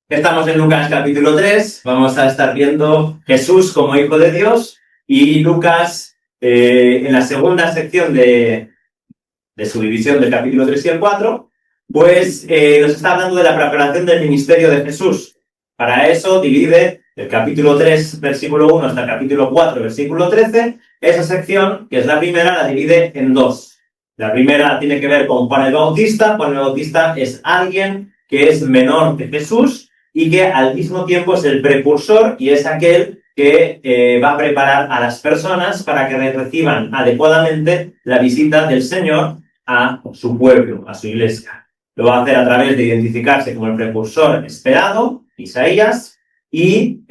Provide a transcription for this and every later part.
Estamos en Lucas capítulo 3, vamos a estar viendo Jesús como Hijo de Dios y Lucas en la segunda sección de su división del capítulo 3 y el 4, pues nos está hablando de la preparación del ministerio de Jesús. Para eso divide el capítulo 3, versículo 1 hasta el capítulo 4, versículo 13. Esa sección, que es la primera, la divide en dos. La primera tiene que ver con Juan el Bautista. Juan el Bautista es alguien que es menor que Jesús y que al mismo tiempo es el precursor y es aquel que va a preparar a las personas para que reciban adecuadamente la visita del Señor a su pueblo, a su iglesia. Lo va a hacer a través de identificarse como el precursor esperado, Isaías, y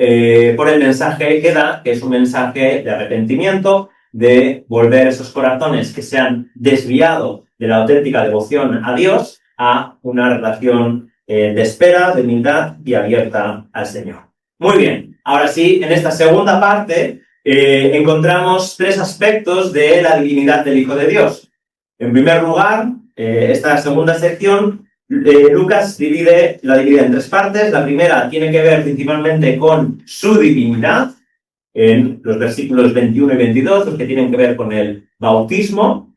por el mensaje que da, que es un mensaje de arrepentimiento, de volver esos corazones que se han desviado de la auténtica devoción a Dios a una relación de espera, de humildad y abierta al Señor. Muy bien, ahora sí, en esta segunda parte encontramos tres aspectos de la divinidad del Hijo de Dios. En primer lugar, esta segunda sección, Lucas la divide en tres partes. La primera tiene que ver principalmente con su divinidad, en los versículos 21 y 22, los que tienen que ver con el bautismo,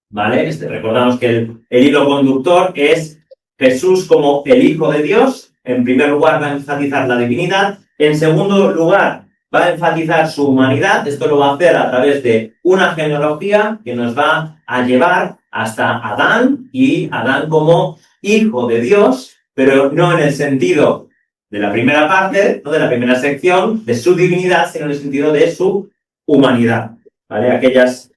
¿vale? Recordamos que el hilo conductor es Jesús como el Hijo de Dios. En primer lugar va a enfatizar la divinidad. En segundo lugar va a enfatizar su humanidad. Esto lo va a hacer a través de una genealogía que nos va a llevar hasta Adán, y Adán como Hijo de Dios, pero no en el sentido de la primera parte, no de la primera sección, de su divinidad, sino en el sentido de su humanidad, ¿vale? Aquellas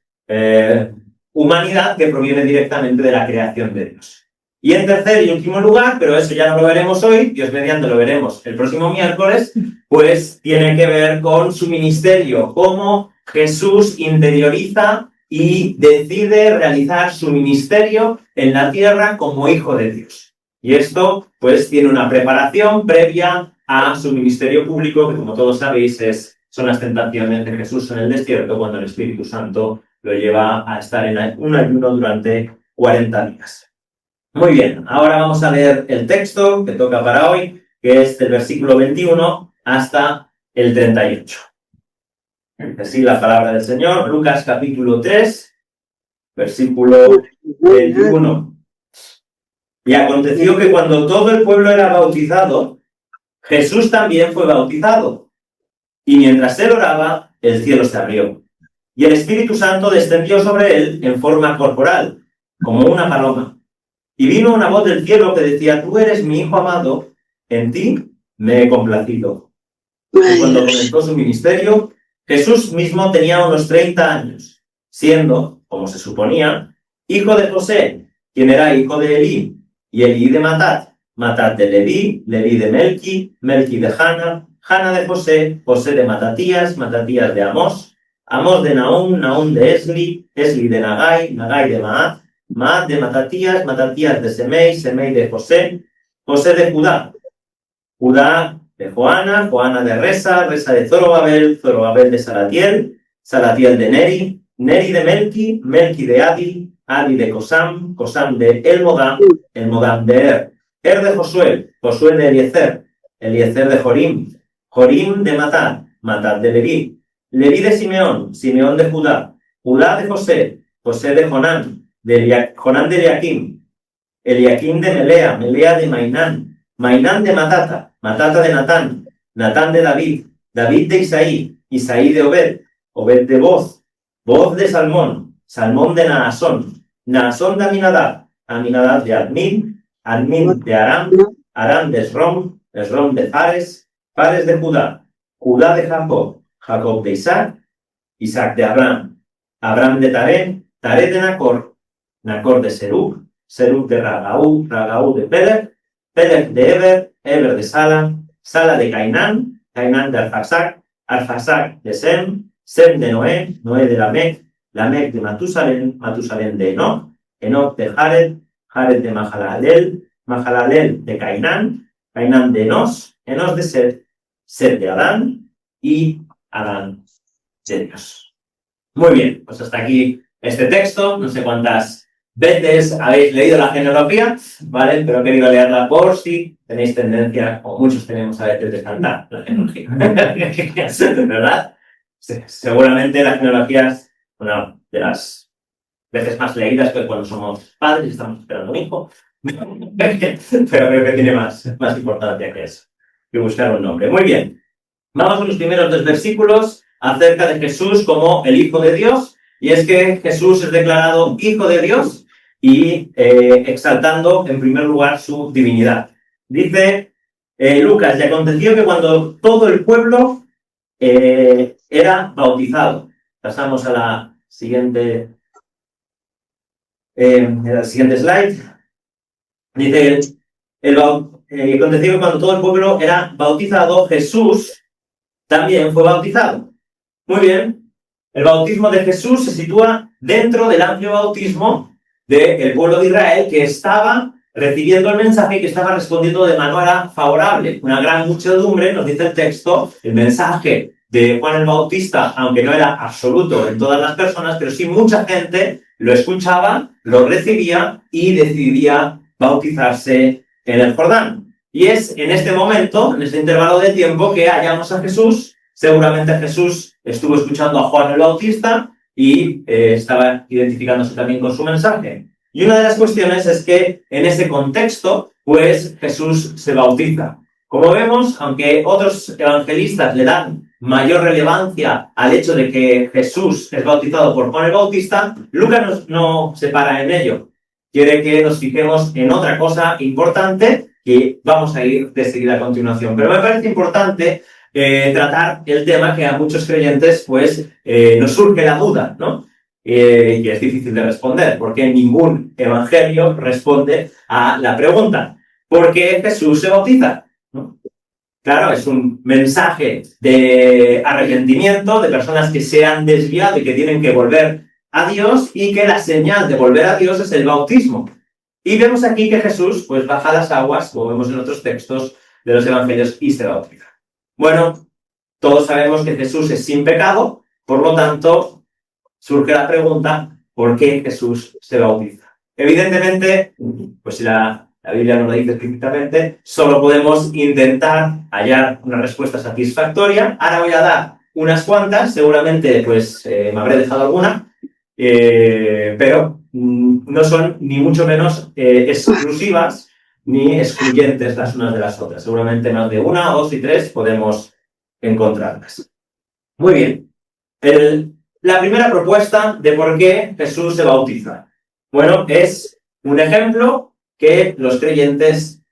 humanidad que proviene directamente de la creación de Dios. Y en tercer y último lugar, pero eso ya no lo veremos hoy, Dios mediante lo veremos el próximo miércoles, pues tiene que ver con su ministerio, cómo Jesús interioriza y decide realizar su ministerio en la tierra como Hijo de Dios. Y esto, pues, tiene una preparación previa a su ministerio público, que como todos sabéis son las tentaciones de Jesús en el desierto, cuando el Espíritu Santo lo lleva a estar en un ayuno durante 40 días. Muy bien, ahora vamos a leer el texto que toca para hoy, que es del versículo 21 hasta el 38. Así la palabra del Señor, Lucas capítulo 3, versículo 21. Y aconteció que cuando todo el pueblo era bautizado, Jesús también fue bautizado. Y mientras él oraba, el cielo se abrió. Y el Espíritu Santo descendió sobre él en forma corporal, como una paloma. Y vino una voz del cielo que decía: tú eres mi Hijo amado, en ti me he complacido. Y cuando comenzó su ministerio, Jesús mismo tenía unos 30 años, siendo, como se suponía, hijo de José, quien era hijo de Elí, y Elí de Matat, Matat de Leví, Leví de Melqui, Melqui de Jana, Jana de José, José de Matatías, Matatías de Amós, Amós de Nahum, Nahum de Esli, Esli de Nagai, Nagai de Maat, Maat de Matatías, Matatías de Semei, Semei de José, José de Judá, Judá de Joana, Joana de Resa, Resa de Zorobabel, Zorobabel de Salatiel, Salatiel de Neri, Neri de Melqui, Melqui de Adi, Adi de Cosam, Cosam de Elmodam, Elmodam de de Josué, Josué de Eliezer, Eliezer de Jorim, Jorim de Matat, Matat de Leví, Leví de Simeón, Simeón de Judá, Judá de José, José de Jonán, Jonán de Eliaquim de Melea, Melea de Mainán, Mainán de Matata, Matata de Natán, Natán de David, David de Isaí, Isaí de Obed, Obed de Boz, Boz de Salmón, Salmón de Naasón, Naasón de Aminadab, Aminadab de Admin, Admin de Aram, Aram de Esrom, Esrom de Fares, Fares de Judá, Judá de Jacob, Jacob de Isaac, Isaac de Abraham, Abraham de Taré, Taré de Nacor, Nacor de Serug, Serug de Ragaú, Ragaú de Peleg, Peleg de Eber, Eber de Sala, Sala de Cainán, Cainán de Arfaxac, Arfaxac de Sem, Sem de Noé, Noé de Lamec, Lamec de Matusalén, Matusalén de Enoch, Enoch de Jared, Jared de Mahalalel, Mahalalel de Cainán, Cainán de Enos, Enos de Set, Set de Adán y Adán de Dios. Muy bien, pues hasta aquí este texto. No sé cuántas veces habéis leído la genealogía, ¿vale? Pero he querido leerla por si tenéis tendencia, o muchos tenemos a veces, de saltar la genealogía. ¿Verdad? Seguramente la genealogía es una de las veces más leídas que cuando somos padres y estamos esperando un hijo. Pero creo que tiene más importancia que eso, que buscar un nombre. Muy bien. Vamos a los primeros 2 versículos acerca de Jesús como el Hijo de Dios. Y es que Jesús es declarado Hijo de Dios y exaltando en primer lugar su divinidad. Dice Lucas, y aconteció que cuando todo el pueblo era bautizado. Pasamos a la siguiente slide. Dice, aconteció que cuando todo el pueblo era bautizado, Jesús también fue bautizado. Muy bien. El bautismo de Jesús se sitúa dentro del amplio bautismo del pueblo de Israel que estaba recibiendo el mensaje y que estaba respondiendo de manera favorable. Una gran muchedumbre, nos dice el texto, el mensaje de Juan el Bautista, aunque no era absoluto en todas las personas, pero sí mucha gente lo escuchaba, lo recibía y decidía bautizarse en el Jordán. Y es en este momento, en este intervalo de tiempo, que hallamos a Jesús. Seguramente Jesús estuvo escuchando a Juan el Bautista y estaba identificándose también con su mensaje. Y una de las cuestiones es que en ese contexto, pues Jesús se bautiza. Como vemos, aunque otros evangelistas le dan mayor relevancia al hecho de que Jesús es bautizado por Juan el Bautista, Lucas no se para en ello. Quiere que nos fijemos en otra cosa importante que vamos a ir de seguida a continuación. Pero me parece importante tratar el tema que a muchos creyentes pues nos surge la duda, ¿no? Y es difícil de responder, porque ningún evangelio responde a la pregunta: ¿por qué Jesús se bautiza? ¿No? Claro, es un mensaje de arrepentimiento, de personas que se han desviado y que tienen que volver a Dios, y que la señal de volver a Dios es el bautismo. Y vemos aquí que Jesús pues baja las aguas, como vemos en otros textos de los evangelios, y se bautiza. Bueno, todos sabemos que Jesús es sin pecado, por lo tanto, surge la pregunta: ¿por qué Jesús se bautiza? Evidentemente, pues si la Biblia no lo dice explícitamente, solo podemos intentar hallar una respuesta satisfactoria. Ahora voy a dar unas cuantas, seguramente pues me habré dejado alguna, pero no son ni mucho menos exclusivas ni excluyentes las unas de las otras. Seguramente más de una, dos y tres podemos encontrarlas. Muy bien. La primera propuesta de por qué Jesús se bautiza. Bueno, es un ejemplo que los creyentes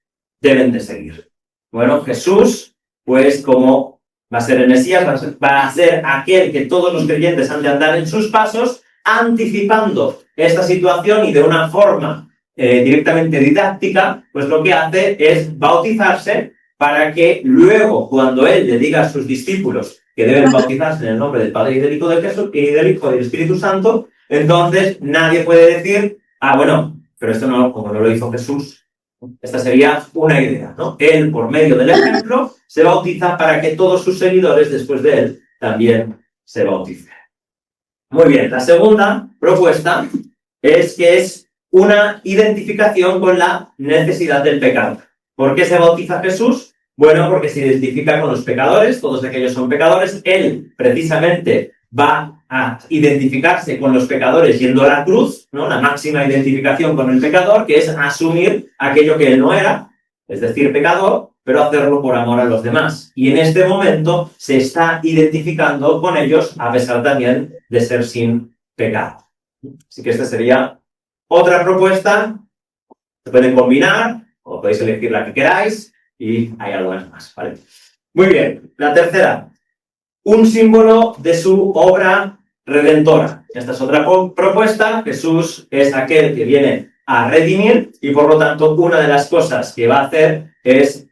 deben de seguir. Bueno, Jesús, pues como va a ser el Mesías, va a ser aquel que todos los creyentes han de andar en sus pasos, anticipando esta situación y de una forma directamente didáctica, pues lo que hace es bautizarse para que luego, cuando él le diga a sus discípulos que deben bautizarse en el nombre del Padre y del Hijo de Jesús y del Hijo y del Espíritu Santo, entonces nadie puede decir: ah, bueno, pero esto no, como no lo hizo Jesús. Esta sería una idea, ¿no? Él, por medio del ejemplo, se bautiza para que todos sus seguidores, después de él, también se bauticen. Muy bien, la segunda propuesta es que es una identificación con la necesidad del pecado. ¿Por qué se bautiza Jesús? Bueno, porque se identifica con los pecadores, todos aquellos son pecadores. Él, precisamente, va a identificarse con los pecadores yendo a la cruz, ¿no? La máxima identificación con el pecador, que es asumir aquello que él no era, es decir, pecador, pero hacerlo por amor a los demás. Y en este momento se está identificando con ellos, a pesar también de ser sin pecado. Así que esta sería otra propuesta. Se pueden combinar, o podéis elegir la que queráis, y hay algunas más, ¿vale? Muy bien, la tercera. Un símbolo de su obra redentora. Esta es otra propuesta. Jesús es aquel que viene a redimir, y por lo tanto una de las cosas que va a hacer es,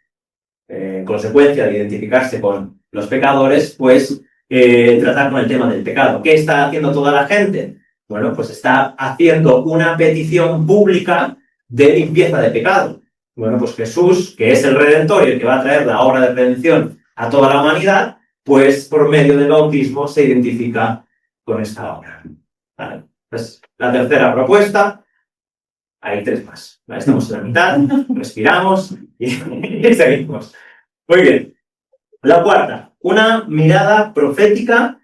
en consecuencia de identificarse con los pecadores, pues tratar con el tema del pecado. ¿Qué está haciendo toda la gente? Bueno, pues está haciendo una petición pública de limpieza de pecado. Bueno, pues Jesús, que es el Redentor y el que va a traer la obra de redención a toda la humanidad, pues por medio del bautismo se identifica con esta obra. Vale. Pues la tercera propuesta. hay 3 más. ¿Vale? Estamos en la mitad, respiramos y seguimos. Muy bien. La cuarta, una mirada profética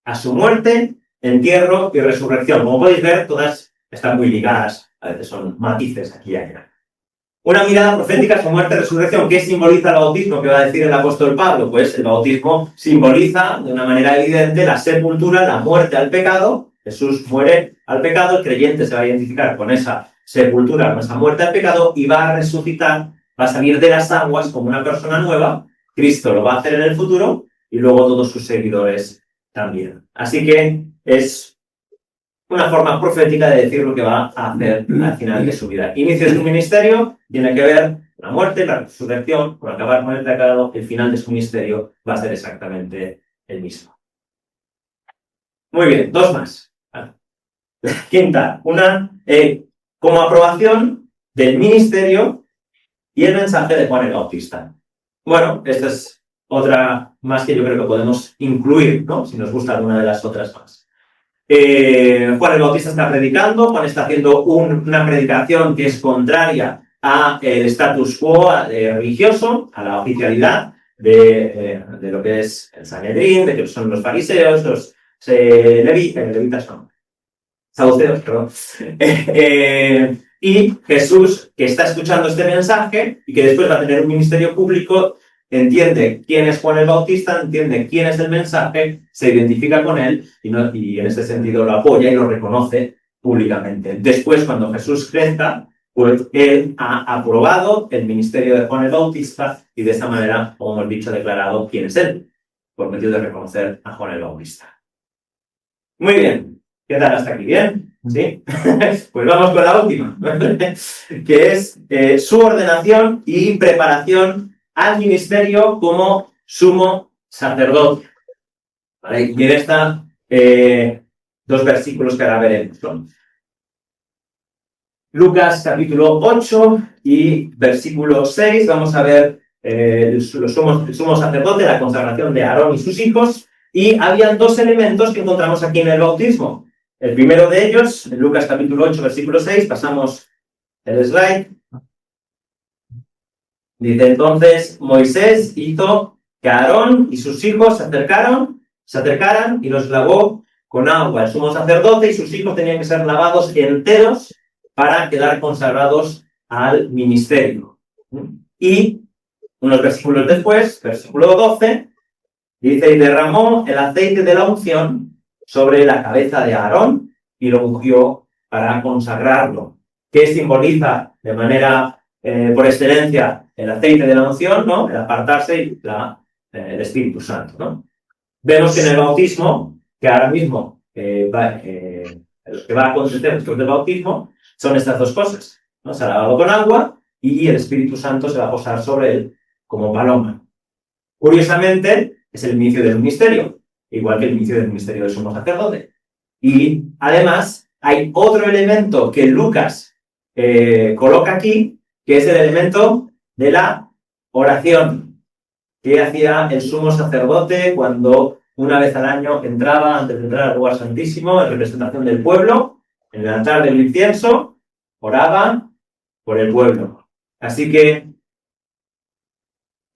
a su muerte, entierro y resurrección. Como podéis ver, todas están muy ligadas, a veces son matices aquí y allá. Una mirada profética a su muerte y resurrección. ¿Qué simboliza el bautismo? ¿Qué va a decir el apóstol Pablo? Pues el bautismo simboliza de una manera evidente la sepultura, la muerte al pecado. Jesús muere al pecado, el creyente se va a identificar con esa sepultura, con esa muerte al pecado y va a resucitar, va a salir de las aguas como una persona nueva. Cristo lo va a hacer en el futuro y luego todos sus seguidores también. Así que es una forma profética de decir lo que va a hacer al final de su vida. Inicio de su ministerio tiene que ver con la muerte, la resurrección, con acabar con el pecado. El final de su ministerio va a ser exactamente el mismo. Muy bien, 2 más. La quinta, una como aprobación del ministerio y el mensaje de Juan el Bautista. Bueno, esta es otra más que yo creo que podemos incluir, ¿no? Si nos gusta alguna de las otras más. Juan el Bautista está predicando, Juan está haciendo una predicación que es contraria al status quo religioso, a la oficialidad de lo que es el Sanedrín, de que son los fariseos, los levitas no, saduceos, perdón. Y Jesús, que está escuchando este mensaje y que después va a tener un ministerio público, entiende quién es Juan el Bautista, entiende quién es el mensaje, se identifica con él y en ese sentido lo apoya y lo reconoce públicamente. Después, cuando Jesús crezca, pues él ha aprobado el ministerio de Juan el Bautista y de esta manera, como hemos dicho, ha declarado quién es él, por medio de reconocer a Juan el Bautista. Muy bien. ¿Qué tal hasta aquí? ¿Bien? ¿Sí? Pues vamos con la última, que es su ordenación y preparación al ministerio como sumo sacerdote. ¿Vale? Y en esta, 2 versículos que ahora veremos, ¿no? Lucas capítulo 8 y versículo 6, vamos a ver el sumo sacerdote, la consagración de Aarón y sus hijos, y habían 2 elementos que encontramos aquí en el bautismo. El primero de ellos, en Lucas capítulo 8, versículo 6, pasamos el slide. Dice, entonces Moisés hizo que Aarón y sus hijos se acercaran y los lavó con agua. El sumo sacerdote y sus hijos tenían que ser lavados enteros para quedar consagrados al ministerio. Y unos versículos después, versículo 12, dice, y derramó el aceite de la unción sobre la cabeza de Aarón y lo ungió para consagrarlo. ¿Qué simboliza de manera por excelencia el aceite de la unción? ¿No? El apartarse y el Espíritu Santo, ¿no? Vemos que en el bautismo, que ahora mismo lo que va a acontecer después del bautismo, son estas 2 cosas, ¿no? Se ha lavado con agua y el Espíritu Santo se va a posar sobre él como paloma. Curiosamente, es el inicio del ministerio, igual que el inicio del ministerio del sumo sacerdote. Y además, hay otro elemento que Lucas coloca aquí, que es el elemento de la oración. ¿Qué hacía el sumo sacerdote cuando una vez al año entraba, antes de entrar al lugar santísimo, en representación del pueblo, en el altar del incienso, oraba por el pueblo? Así que,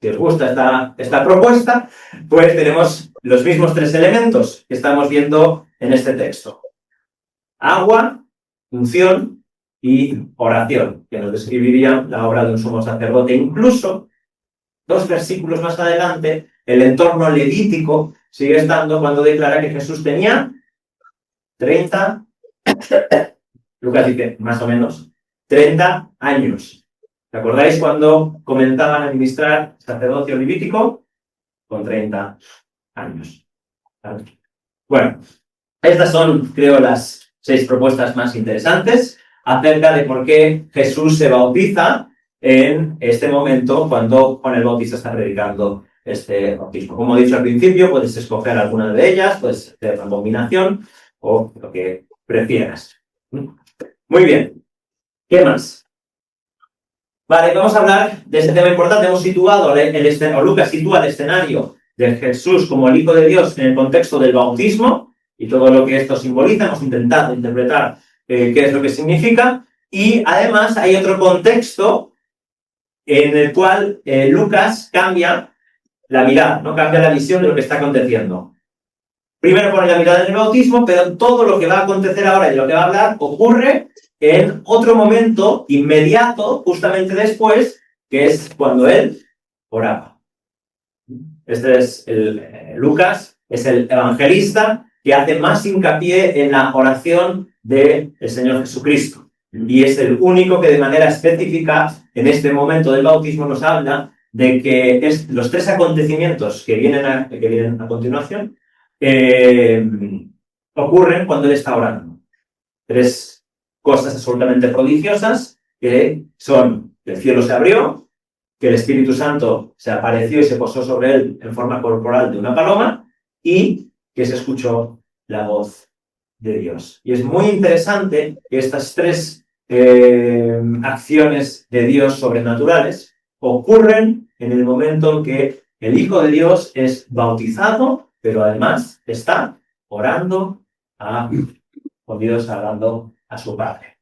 si os gusta esta propuesta, pues tenemos los mismos 3 elementos que estamos viendo en este texto. Agua, unción y oración, que nos describirían la obra de un sumo sacerdote. Incluso, 2 versículos más adelante, el entorno levítico sigue estando cuando declara que Jesús tenía 30, Lucas dice más o menos, 30 años. ¿Te acordáis cuando comenzaban a ministrar sacerdocio levítico? Con 30 años. ¿Vale? Bueno, estas son, creo, las 6 propuestas más interesantes acerca de por qué Jesús se bautiza en este momento cuando Juan el Bautista está predicando este bautismo. Como he dicho al principio, puedes escoger alguna de ellas, puedes hacer una combinación o lo que prefieras. Muy bien. ¿Qué más? Vale, vamos a hablar de este tema importante. Hemos situado, Lucas sitúa el escenario de Jesús como el Hijo de Dios en el contexto del bautismo y todo lo que esto simboliza. Hemos intentado interpretar qué es lo que significa. Y además hay otro contexto en el cual Lucas cambia la mirada, ¿no? Cambia la visión de lo que está aconteciendo. Primero pone la mirada en el bautismo, pero todo lo que va a acontecer ahora y de lo que va a hablar ocurre en otro momento inmediato, justamente después, que es cuando él oraba. Este es Lucas, es el evangelista que hace más hincapié en la oración del Señor Jesucristo. Y es el único que de manera específica en este momento del bautismo nos habla de que los tres acontecimientos que vienen a continuación ocurren cuando él está orando. Tres cosas absolutamente prodigiosas que son: que el cielo se abrió, que el Espíritu Santo se apareció y se posó sobre él en forma corporal de una paloma, y que se escuchó la voz de Dios. Y es muy interesante que estas tres acciones de Dios sobrenaturales ocurren en el momento en que el Hijo de Dios es bautizado, pero además está orando con Dios, hablando a su Padre.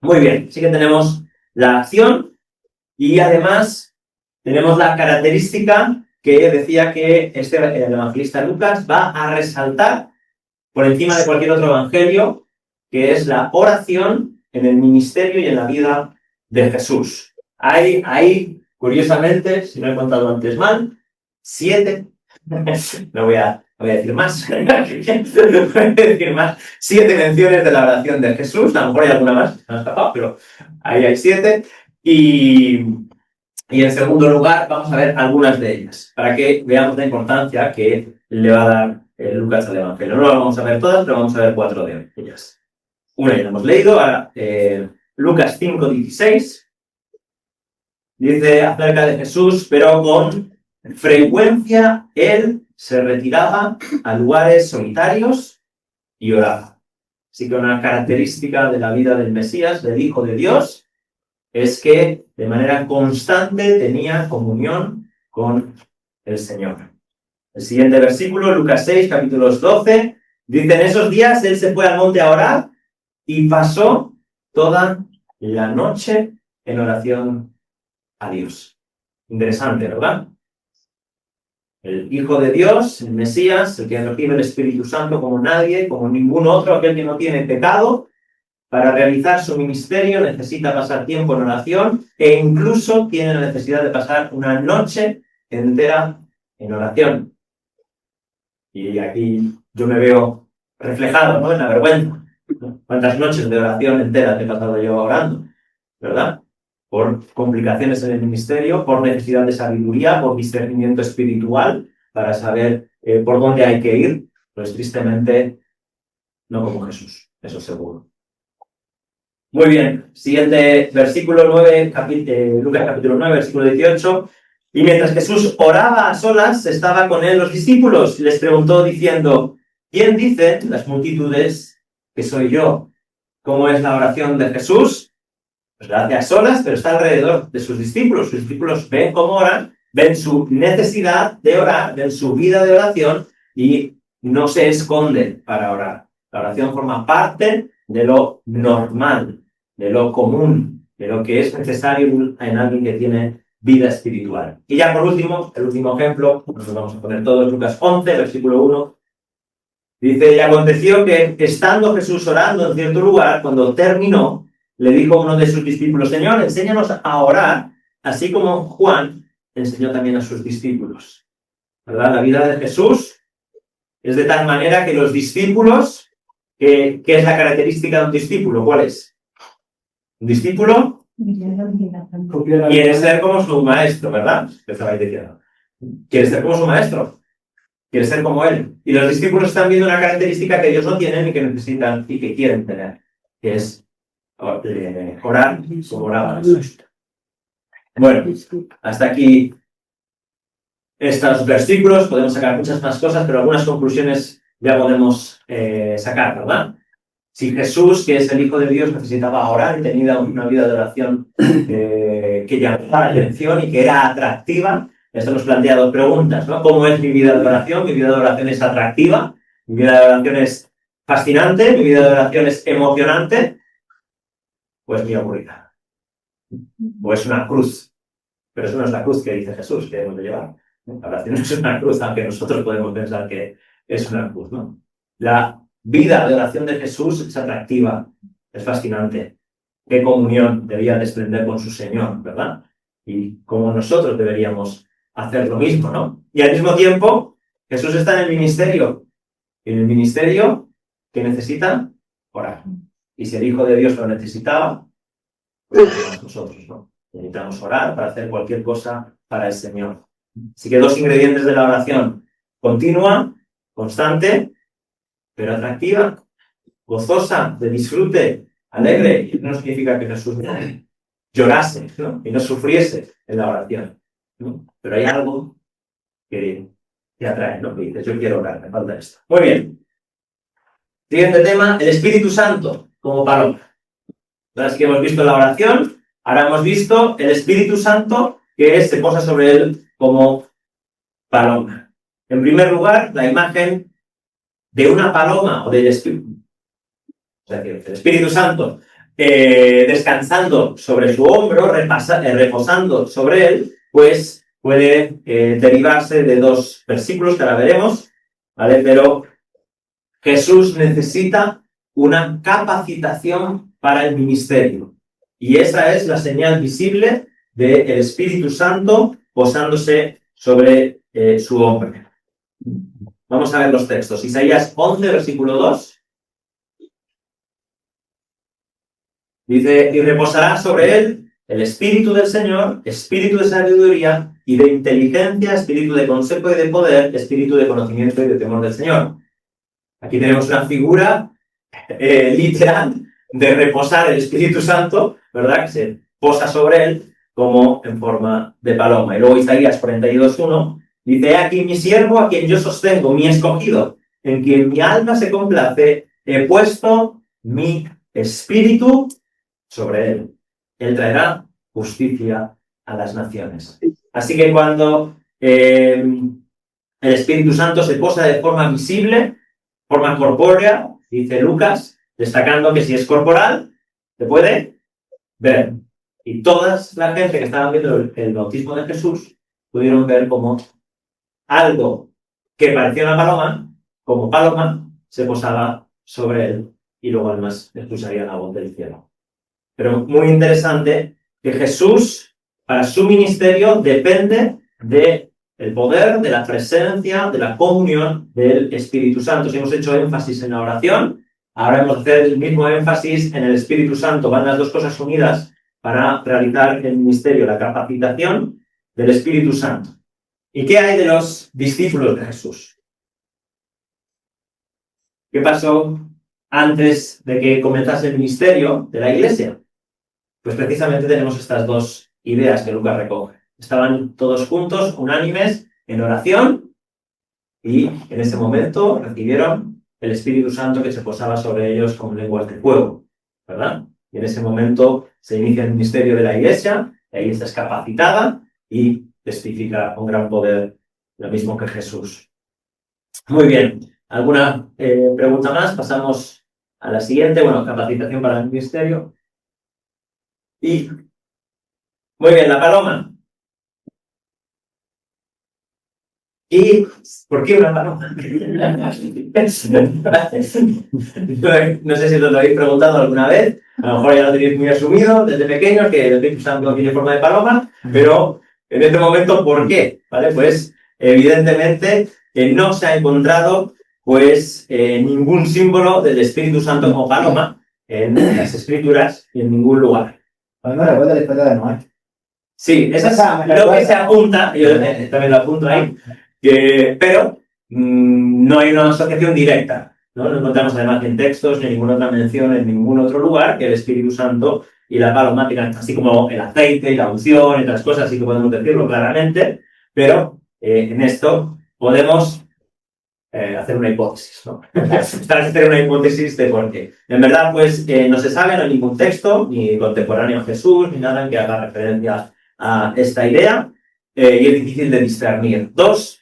Muy bien, sí que tenemos la acción y además tenemos la característica que decía que el evangelista Lucas va a resaltar por encima de cualquier otro evangelio, que es la oración en el ministerio y en la vida de Jesús. Hay, curiosamente, si no he contado antes mal, 7, no voy a decir más, 7 menciones de la oración de Jesús. A lo mejor hay alguna más, me ha escapado, pero ahí hay 7. Y en segundo lugar, vamos a ver algunas de ellas, para que veamos la importancia que le va a dar Lucas al Evangelio. No las vamos a ver todas, pero vamos a ver 4 de ellas. Una ya la hemos leído, ahora Lucas 5:16, dice acerca de Jesús: pero con frecuencia él se retiraba a lugares solitarios y oraba. Así que una característica de la vida del Mesías, del Hijo de Dios, es que de manera constante tenía comunión con el Señor. El siguiente versículo, Lucas 6, capítulos 12, dice: en esos días él se fue al monte a orar y pasó toda la noche en oración a Dios. Interesante, ¿verdad? El Hijo de Dios, el Mesías, el que recibe el Espíritu Santo como nadie, como ningún otro, aquel que no tiene pecado, para realizar su ministerio necesita pasar tiempo en oración e incluso tiene la necesidad de pasar una noche entera en oración. Y aquí yo me veo reflejado, ¿no?, en la vergüenza. ¿Cuántas noches de oración enteras he pasado yo orando? ¿Verdad? Por complicaciones en el ministerio, por necesidad de sabiduría, por discernimiento espiritual, para saber por dónde hay que ir. Pues tristemente, no como Jesús, eso seguro. Muy bien, siguiente versículo 9, Lucas capítulo 9, versículo 18. Y mientras Jesús oraba a solas, estaba con él los discípulos y les preguntó diciendo: ¿quién dicen las multitudes que soy yo? ¿Cómo es la oración de Jesús? Pues la hace a solas, pero está alrededor de sus discípulos. Sus discípulos ven cómo oran, ven su necesidad de orar, ven su vida de oración y no se esconden para orar. La oración forma parte de lo normal, de lo común, de lo que es necesario en alguien que tiene vida espiritual. Y ya por último, el último ejemplo, nos vamos a poner todos, Lucas 11, versículo 1. Dice: y aconteció que, estando Jesús orando en cierto lugar, cuando terminó, le dijo a uno de sus discípulos: Señor, enséñanos a orar, así como Juan enseñó también a sus discípulos. ¿Verdad? La vida de Jesús es de tal manera que los discípulos, ¿qué es la característica de un discípulo? ¿Cuál es? Un discípulo quiere ser como su maestro, ¿verdad? Quiere ser como su maestro. Quiere ser como él. Y los discípulos están viendo una característica que ellos no tienen y que necesitan y que quieren tener, que es orar como oraba Jesús. Bueno, hasta aquí estos versículos. Podemos sacar muchas más cosas, pero algunas conclusiones ya podemos sacar, ¿verdad? Si Jesús, que es el Hijo de Dios, necesitaba orar y tenía una vida de oración que llamaba la atención y que era atractiva, esto nos plantea dos preguntas, ¿no? ¿Cómo es mi vida de oración? Mi vida de oración es atractiva, mi vida de oración es fascinante, mi vida de oración es emocionante. o es muy aburrida, o es una cruz. Pero eso no es la cruz que dice Jesús que debemos de llevar. La oración no es una cruz, aunque nosotros podemos pensar que es una cruz, ¿no? La vida de oración de Jesús es atractiva, es fascinante. Qué comunión debía desprender con su Señor, ¿verdad? Y como nosotros deberíamos hacer lo mismo, ¿no? Y al mismo tiempo, Jesús está en el ministerio. Y en el ministerio, ¿qué necesita? Orar. Y si el Hijo de Dios lo necesitaba, pues nosotros, ¿no? Necesitamos orar para hacer cualquier cosa para el Señor. Así que 2 ingredientes de la oración: continua, constante, pero atractiva, gozosa, de disfrute, alegre. Y eso no significa que Jesús llorase, ¿no? Y no sufriese en la oración, ¿no? Pero hay algo que atrae, ¿no? Que dices, yo quiero orar, me falta esto. Muy bien. Siguiente tema, el Espíritu Santo como paloma. Entonces, que hemos visto la oración, ahora hemos visto el Espíritu Santo que se posa sobre él como paloma. En primer lugar, la imagen de una paloma o del Espíritu. O sea, que el Espíritu Santo descansando sobre su hombro, reposando sobre él, pues puede derivarse de 2 versículos que ahora veremos, ¿vale? Pero Jesús necesita una capacitación para el ministerio. Y esa es la señal visible del Espíritu Santo posándose sobre su hombro. Vamos a ver los textos. Isaías 11, versículo 2. Dice, y reposará sobre él el Espíritu del Señor, Espíritu de sabiduría y de inteligencia, Espíritu de consejo y de poder, Espíritu de conocimiento y de temor del Señor. Aquí tenemos una figura literal de reposar el Espíritu Santo, ¿verdad? Que se posa sobre él como en forma de paloma. Y luego Isaías 42:1 dice, he aquí mi siervo a quien yo sostengo, mi escogido, en quien mi alma se complace, he puesto mi espíritu sobre él. Él traerá justicia a las naciones. Así que cuando el Espíritu Santo se posa de forma visible, forma corpórea, dice Lucas, destacando que si es corporal, se puede ver. Y toda la gente que estaba viendo el bautismo de Jesús pudieron ver como algo que parecía una paloma, como paloma, se posaba sobre él y luego además escucharía la voz del cielo. Pero muy interesante que Jesús, para su ministerio, depende de el poder, de la presencia, de la comunión del Espíritu Santo. Si hemos hecho énfasis en la oración, ahora hemos de hacer el mismo énfasis en el Espíritu Santo. Van las 2 cosas unidas para realizar el ministerio, la capacitación del Espíritu Santo. ¿Y qué hay de los discípulos de Jesús? ¿Qué pasó antes de que comenzase el ministerio de la Iglesia? Pues precisamente tenemos estas 2 ideas que Lucas recoge. Estaban todos juntos, unánimes, en oración, y en ese momento recibieron el Espíritu Santo que se posaba sobre ellos como lenguas de fuego, ¿verdad? Y en ese momento se inicia el ministerio de la Iglesia, la Iglesia es capacitada y testifica con gran poder, lo mismo que Jesús. Muy bien. ¿Alguna pregunta más? Pasamos a la siguiente. Bueno, capacitación para el ministerio. Y, muy bien, la paloma. ¿Y por qué una paloma? No sé si lo habéis preguntado alguna vez, a lo mejor ya lo tenéis muy asumido desde pequeños, que el Espíritu Santo tiene forma de paloma, pero en este momento, ¿por qué? ¿Vale? Pues evidentemente no se ha encontrado pues ningún símbolo del Espíritu Santo como paloma en las Escrituras y en ningún lugar. Sí, esa es lo que se apunta, yo también lo apunto ahí, pero no hay una asociación directa, ¿no? No encontramos además en textos ni ninguna otra mención en ningún otro lugar que el Espíritu Santo y la paloma tengan, así como el aceite y la unción y otras cosas, sí que podemos decirlo claramente, pero en esto podemos hacer una hipótesis, ¿no? Hacer una hipótesis de por qué. En verdad, pues no se sabe, no hay ningún texto, ni contemporáneo a Jesús, ni nada que haga referencia a esta idea, y es difícil de discernir. 2,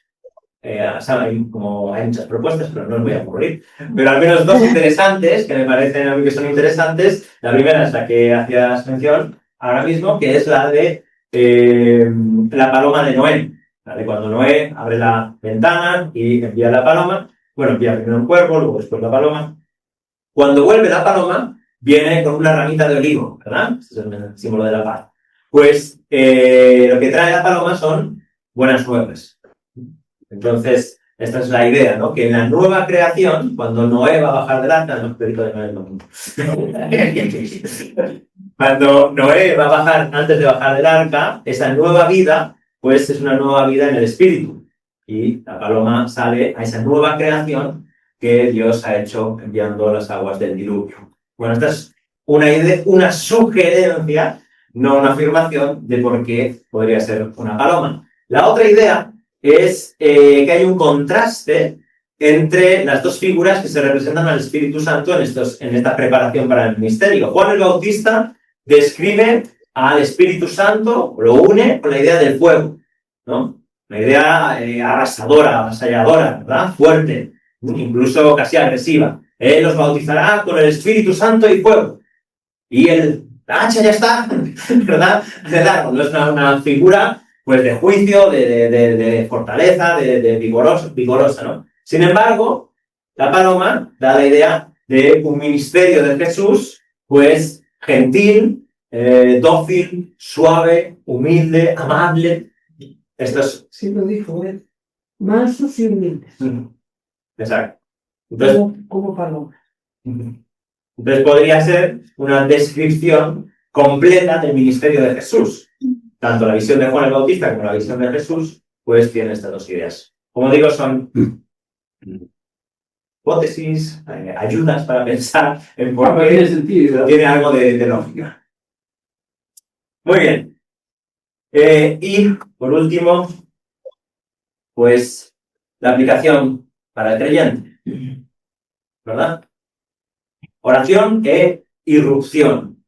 hay muchas propuestas, pero no os voy a aburrir. Pero al menos dos interesantes, que me parecen a mí que son interesantes. La primera es la que hacías mención ahora mismo, que es la de la paloma de Noé. ¿Vale? Cuando Noé abre la ventana y envía la paloma, bueno, envía primero un cuervo, luego después la paloma. Cuando vuelve la paloma, viene con una ramita de olivo, ¿verdad? Este es el símbolo de la paz. Pues lo que trae la paloma son buenas nuevas. Entonces, esta es la idea, ¿no? Que en la nueva creación, cuando Noé va a bajar del arca, no, perrito de Noé, no. Cuando Noé va a bajar, antes de bajar del arca, esa nueva vida, pues es una nueva vida en el espíritu. Y la paloma sale a esa nueva creación que Dios ha hecho enviando las aguas del diluvio. Bueno, esta es una idea, una sugerencia, no una afirmación de por qué podría ser una paloma. La otra idea es que hay un contraste entre las dos figuras que se representan al Espíritu Santo en esta preparación para el ministerio. Juan el Bautista describe al Espíritu Santo, lo une con la idea del fuego, ¿no? Una idea arrasadora, avasalladora, ¿verdad? Fuerte, incluso casi agresiva. Él los bautizará con el Espíritu Santo y fuego. Y la hacha ya está, ¿verdad? No es una figura pues de juicio, de fortaleza, de vigorosa, ¿no? Sin embargo, la paloma da la idea de un ministerio de Jesús, pues gentil, dócil, suave, humilde, amable. Esto es... Sí lo dijo él. Mansos y humildes. Exacto. Entonces, como paloma. Entonces podría ser una descripción completa del ministerio de Jesús. Tanto la visión de Juan el Bautista como la visión de Jesús, pues tienen estas dos ideas. Como digo, son hipótesis, ayudas para pensar en por qué tiene sentido. Tiene algo de lógica. Muy bien. Y, por último, pues, la aplicación para el creyente. ¿Verdad? Oración e irrupción.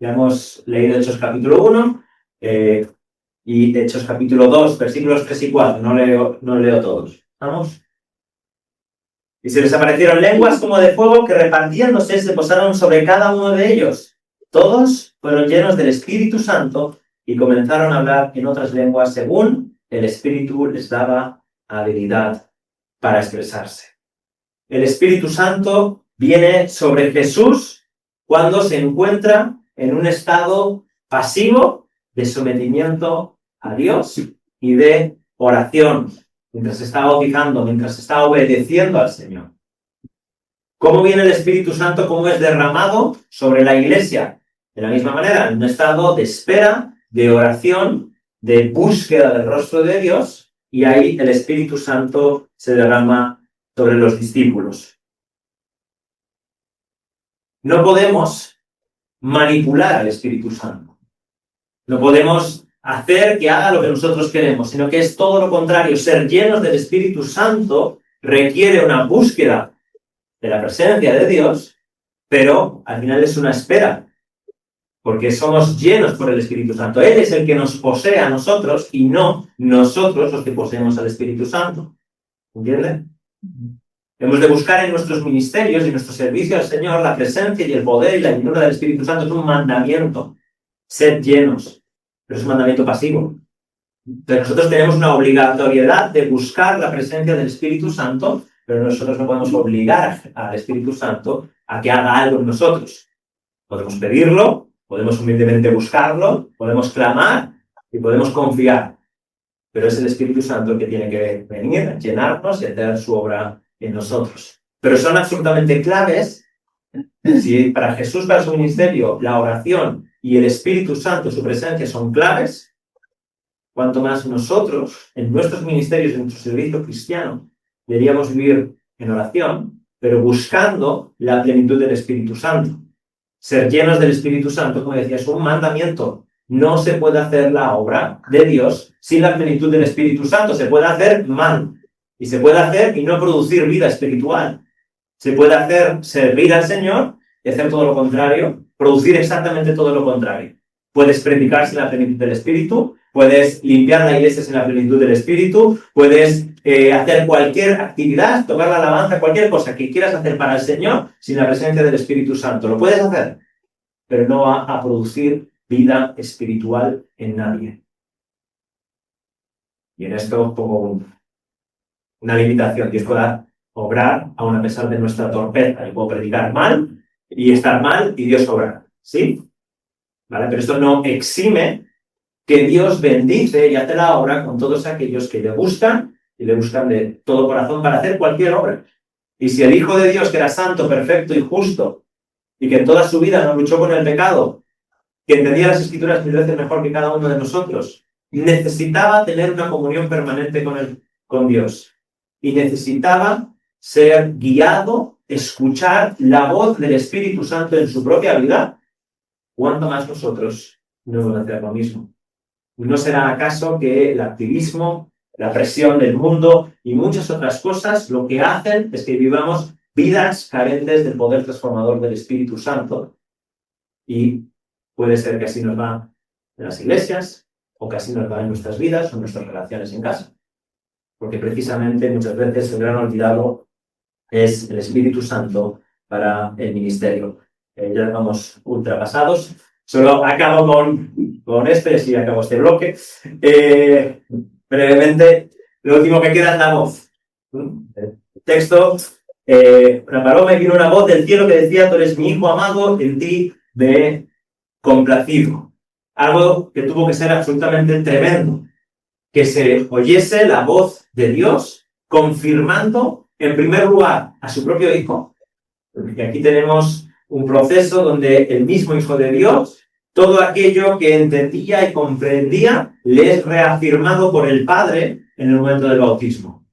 Ya hemos leído Hechos capítulo 1 y Hechos capítulo 2, versículos 3 y 4. No leo todos. ¿Vamos? Y se les aparecieron lenguas como de fuego que repartiéndose se posaron sobre cada uno de ellos. Todos fueron llenos del Espíritu Santo y comenzaron a hablar en otras lenguas según el Espíritu les daba habilidad para expresarse. El Espíritu Santo viene sobre Jesús cuando se encuentra en un estado pasivo de sometimiento a Dios y de oración, mientras se está bautizando, mientras se está obedeciendo al Señor. ¿Cómo viene el Espíritu Santo? ¿Cómo es derramado sobre la iglesia? De la misma manera, en un estado de espera, de oración, de búsqueda del rostro de Dios, y ahí el Espíritu Santo se derrama sobre los discípulos. No podemos manipular al Espíritu Santo. No podemos hacer que haga lo que nosotros queremos, sino que es todo lo contrario. Ser llenos del Espíritu Santo requiere una búsqueda de la presencia de Dios, pero al final es una espera, porque somos llenos por el Espíritu Santo. Él es el que nos posee a nosotros y no nosotros los que poseemos al Espíritu Santo. ¿Entienden? Hemos de buscar en nuestros ministerios y en nuestro servicio al Señor la presencia y el poder y la llenura del Espíritu Santo. Es un mandamiento. Sed llenos. Pero es un mandamiento pasivo. Entonces nosotros tenemos una obligatoriedad de buscar la presencia del Espíritu Santo, pero nosotros no podemos obligar al Espíritu Santo a que haga algo en nosotros. Podemos pedirlo, podemos humildemente buscarlo, podemos clamar y podemos confiar. Pero es el Espíritu Santo el que tiene que venir, llenarnos y hacer su obra en nosotros. Pero son absolutamente claves. Si para Jesús, para su ministerio, la oración y el Espíritu Santo, su presencia, son claves, cuanto más nosotros, en nuestros ministerios, en nuestro servicio cristiano, deberíamos vivir en oración, pero buscando la plenitud del Espíritu Santo. Ser llenos del Espíritu Santo, como decía, es un mandamiento. No se puede hacer la obra de Dios sin la plenitud del Espíritu Santo. Se puede hacer mal. Y se puede hacer y no producir vida espiritual. Se puede hacer servir al Señor y hacer todo lo contrario, producir exactamente todo lo contrario. Puedes predicar sin la plenitud del Espíritu, puedes limpiar la iglesia sin la plenitud del Espíritu, puedes hacer cualquier actividad, tocar la alabanza, cualquier cosa que quieras hacer para el Señor sin la presencia del Espíritu Santo. Lo puedes hacer, pero no va a producir vida espiritual en nadie. Y en esto pongo una limitación. Dios pueda obrar aun a pesar de nuestra torpeza. Yo puedo predicar mal y estar mal y Dios obrar. ¿Sí? ¿Vale? Pero esto no exime que Dios bendice y hace la obra con todos aquellos que le buscan y le buscan de todo corazón para hacer cualquier obra. Y si el Hijo de Dios, que era santo, perfecto y justo, y que en toda su vida no luchó con el pecado, que entendía las Escrituras 1000 veces mejor que cada uno de nosotros, necesitaba tener una comunión permanente con Dios. Y necesitaba ser guiado, escuchar la voz del Espíritu Santo en su propia vida. ¿Cuánto más nosotros no vamos a hacer lo mismo? ¿No será acaso que el activismo, la presión del mundo y muchas otras cosas lo que hacen es que vivamos vidas carentes del poder transformador del Espíritu Santo? Y puede ser que así nos va en las iglesias, o que así nos va en nuestras vidas o en nuestras relaciones en casa. Porque precisamente muchas veces el gran olvidado es el Espíritu Santo para el ministerio. Ya vamos ultrapasados. Solo acabo con esto y así acabo este bloque. Brevemente, lo último que queda es la voz. El texto, una paloma y vino una voz del cielo que decía: tú eres mi hijo amado, en ti me he complacido. Algo que tuvo que ser absolutamente tremendo. Que se oyese la voz de Dios confirmando, en primer lugar, a su propio Hijo. Porque aquí tenemos un proceso donde el mismo Hijo de Dios, todo aquello que entendía y comprendía, le es reafirmado por el Padre en el momento del bautismo.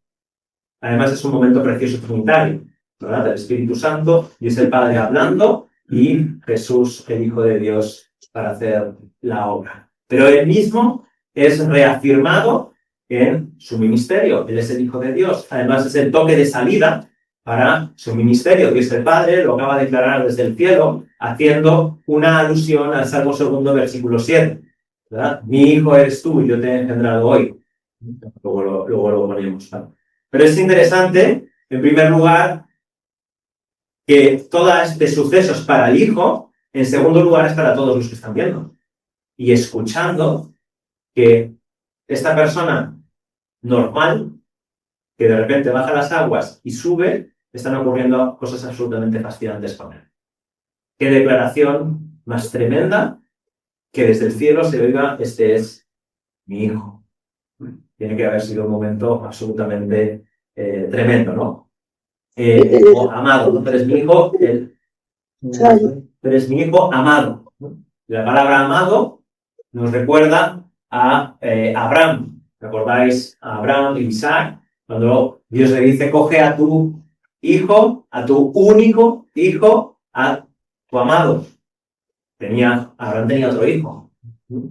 Además, es un momento precioso trinitario, ¿verdad? El Espíritu Santo, y es el Padre hablando, y Jesús, el Hijo de Dios, para hacer la obra. Pero él mismo es reafirmado en su ministerio. Él es el Hijo de Dios. Además, es el toque de salida para su ministerio. Dios el Padre lo acaba de declarar desde el cielo, haciendo una alusión al Salmo 2, versículo 7. ¿Verdad? Mi hijo eres tú y yo te he engendrado hoy. Luego lo ponemos, ¿no? Pero es interesante, en primer lugar, que todos estos sucesos para el Hijo, en segundo lugar, es para todos los que están viendo. Y escuchando que esta persona normal, que de repente baja las aguas y sube, están ocurriendo cosas absolutamente fascinantes con él. Qué declaración más tremenda que desde el cielo se oiga: este es mi hijo. Tiene que haber sido un momento absolutamente tremendo, ¿no? Amado, ¿no? Tú eres mi hijo, tú eres mi hijo amado, ¿no? La palabra amado nos recuerda a Abraham. ¿Recordáis a Abraham y Isaac? Cuando Dios le dice: coge a tu hijo, a tu único hijo, a tu amado. Abraham tenía otro hijo.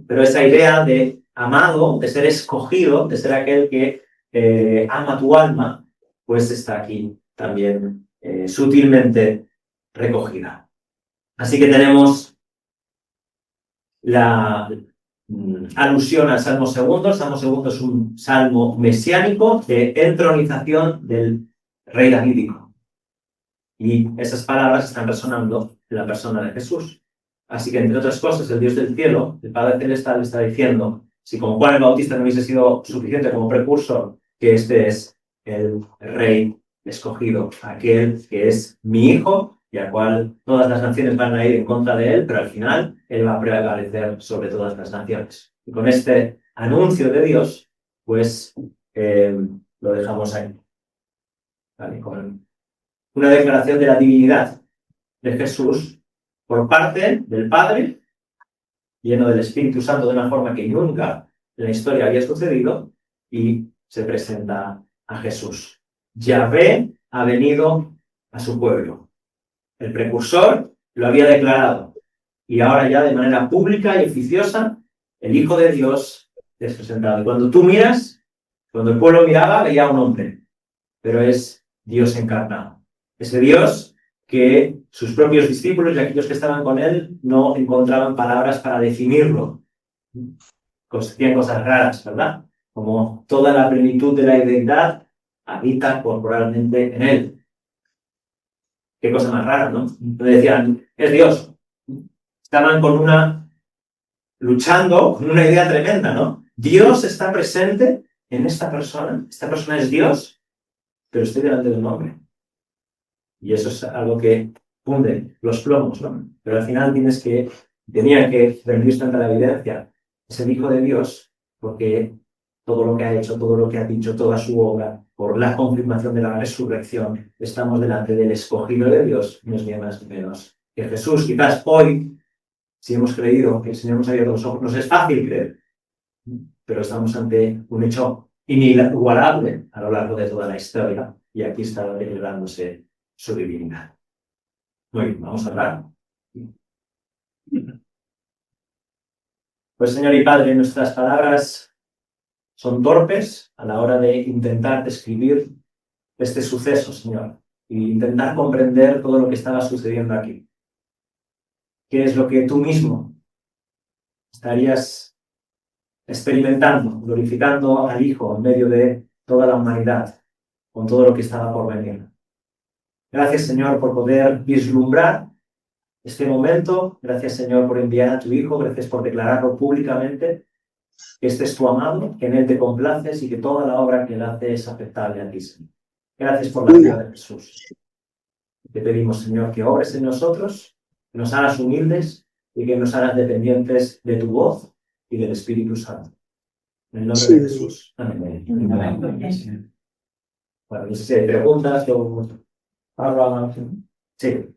Pero esa idea de amado, de ser escogido, de ser aquel que ama tu alma, pues está aquí también sutilmente recogida. Así que tenemos la alusión al Salmo 2. El Salmo 2 es un salmo mesiánico de entronización del rey davídico. Y esas palabras están resonando en la persona de Jesús. Así que, entre otras cosas, el Dios del cielo, el Padre Celestial, le está diciendo: si como Juan el Bautista no hubiese sido suficiente como precursor, que este es el rey escogido, aquel que es mi hijo, y al cual todas las naciones van a ir en contra de él, pero al final él va a prevalecer sobre todas las naciones. Y con este anuncio de Dios, pues lo dejamos ahí. ¿Vale? Con una declaración de la divinidad de Jesús por parte del Padre, lleno del Espíritu Santo de una forma que nunca en la historia había sucedido, y se presenta a Jesús. Yahvé ha venido a su pueblo. El precursor lo había declarado, y ahora ya de manera pública y oficiosa, el Hijo de Dios es presentado. Y cuando tú miras, cuando el pueblo miraba, veía a un hombre, pero es Dios encarnado. Ese Dios que sus propios discípulos y aquellos que estaban con él no encontraban palabras para definirlo. hacían cosas raras, ¿verdad? Como toda la plenitud de la deidad habita corporalmente en él. Qué cosa más rara, ¿no? Entonces decían, es Dios. Estaban luchando con una idea tremenda, ¿no? Dios está presente en esta persona es Dios, pero estoy delante de un hombre. Y eso es algo que funde los plomos, ¿no? Pero al final tenía que rendirse ante la evidencia. Es el Hijo de Dios, porque todo lo que ha hecho, todo lo que ha dicho, toda su obra, por la confirmación de la resurrección, estamos delante del escogido de Dios, no es ni más ni menos que Jesús. Quizás hoy, si hemos creído que el Señor nos ha abierto los ojos, nos es fácil creer, pero estamos ante un hecho inigualable a lo largo de toda la historia, y aquí está revelándose su divinidad. Muy bien, vamos a hablar. Pues Señor y Padre, nuestras palabras son torpes a la hora de intentar describir este suceso, Señor, e intentar comprender todo lo que estaba sucediendo aquí. ¿Qué es lo que tú mismo estarías experimentando, glorificando al Hijo en medio de toda la humanidad, con todo lo que estaba por venir? Gracias, Señor, por poder vislumbrar este momento. Gracias, Señor, por enviar a tu Hijo. Gracias por declararlo públicamente, que este es tu amado, que en él te complaces y que toda la obra que él hace es aceptable a ti, Señor. Gracias por la vida de Jesús. Te pedimos, Señor, que obres en nosotros, que nos hagas humildes y que nos hagas dependientes de tu voz y del Espíritu Santo. En el nombre de Jesús. Amén. Amén. Bueno, no sé si hay preguntas o... Sí.